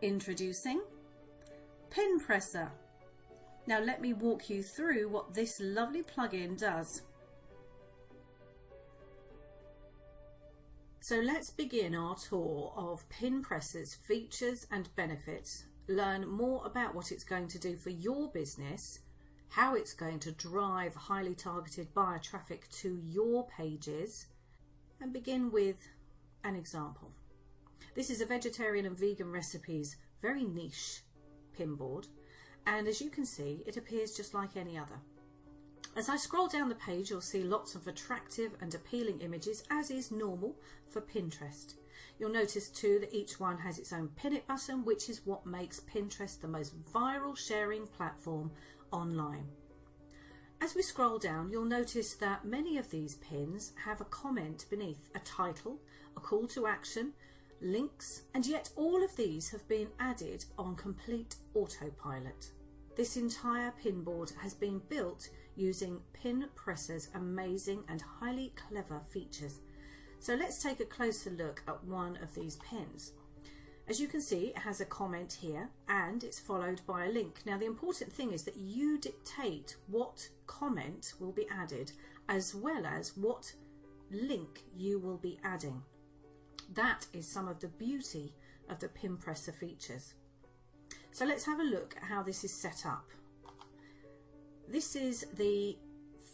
Introducing PinPressr. Now let me walk you through what this lovely plugin does. So let's begin our tour of PinPressr's features and benefits, learn more about what it's going to do for your business, how it's going to drive highly targeted buyer traffic to your pages, and begin with an example. This is a vegetarian and vegan recipes, very niche pin board, and as you can see, it appears just like any other. As I scroll down the page, you'll see lots of attractive and appealing images, as is normal for Pinterest. You'll notice too that each one has its own pin it button, which is what makes Pinterest the most viral sharing platform online. As we scroll down, you'll notice that many of these pins have a comment beneath, a title, a call to action, links, and yet all of these have been added on complete autopilot. This entire pin board has been built using PinPressr's amazing and highly clever features. So let's take a closer look at one of these pins. As you can see, it has a comment here and it's followed by a link. Now the important thing is that you dictate what comment will be added as well as what link you will be adding. That is some of the beauty of the PinPressr features. So let's have a look at how this is set up. This is the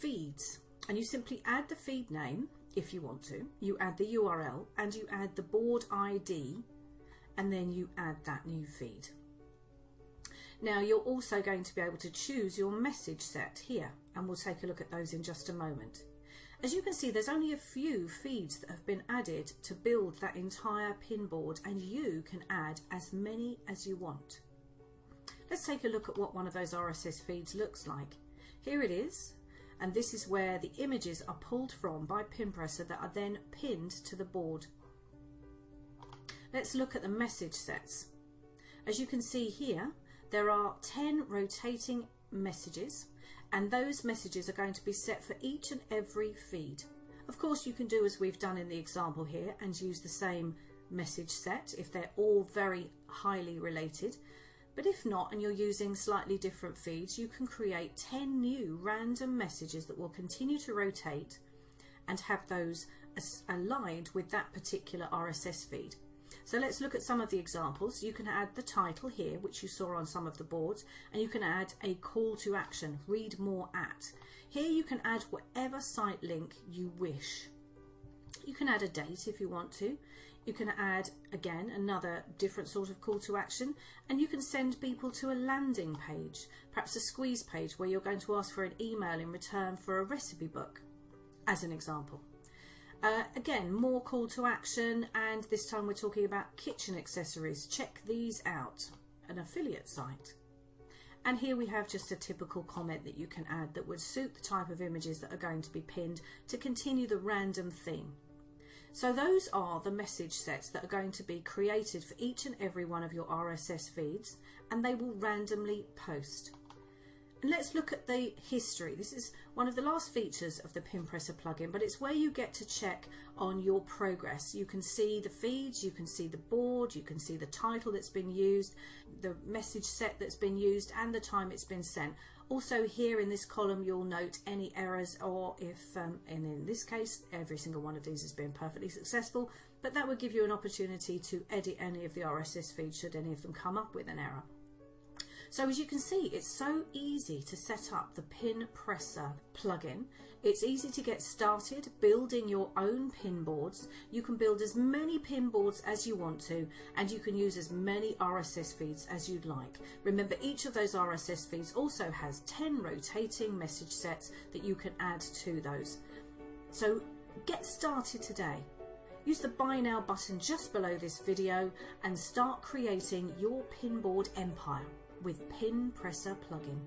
feeds, and you simply add the feed name if you want to, you add the URL and you add the board ID, and then you add that new feed. Now you're also going to be able to choose your message set here, and we'll take a look at those in just a moment. As you can see, there's only a few feeds that have been added to build that entire pin board, and you can add as many as you want. Let's take a look at what one of those RSS feeds looks like. Here it is, and this is where the images are pulled from by PinPressr that are then pinned to the board. Let's look at the message sets. As you can see here, there are 10 rotating messages, and those messages are going to be set for each and every feed. Of course, you can do as we've done in the example here and use the same message set if they're all very highly related. But if not, and you're using slightly different feeds, you can create 10 new random messages that will continue to rotate and have those aligned with that particular RSS feed. So let's look at some of the examples. You can add the title here, which you saw on some of the boards, and you can add a call to action, read more at. Here you can add whatever site link you wish. You can add a date if you want to. You can add, again, another different sort of call to action, and you can send people to a landing page, perhaps a squeeze page where you're going to ask for an email in return for a recipe book, as an example. Again, more call to action, and this time we're talking about kitchen accessories. Check these out, an affiliate site. And here we have just a typical comment that you can add that would suit the type of images that are going to be pinned to continue the random theme. So those are the message sets that are going to be created for each and every one of your RSS feeds, and they will randomly post. And let's look at the history. This is one of the last features of the PinPressr plugin, but it's where you get to check on your progress. You can see the feeds, you can see the board, you can see the title that's been used, the message set that's been used, and the time it's been sent. Also here in this column you'll note any errors, or if, and in this case every single one of these has been perfectly successful, but that would give you an opportunity to edit any of the RSS feeds should any of them come up with an error. So as you can see, it's so easy to set up the PinPressr plugin. It's easy to get started building your own pin boards. You can build as many pin boards as you want to, and you can use as many RSS feeds as you'd like. Remember, each of those RSS feeds also has 10 rotating message sets that you can add to those. So get started today. Use the Buy Now button just below this video and start creating your pin board empire with PinPressr plugin.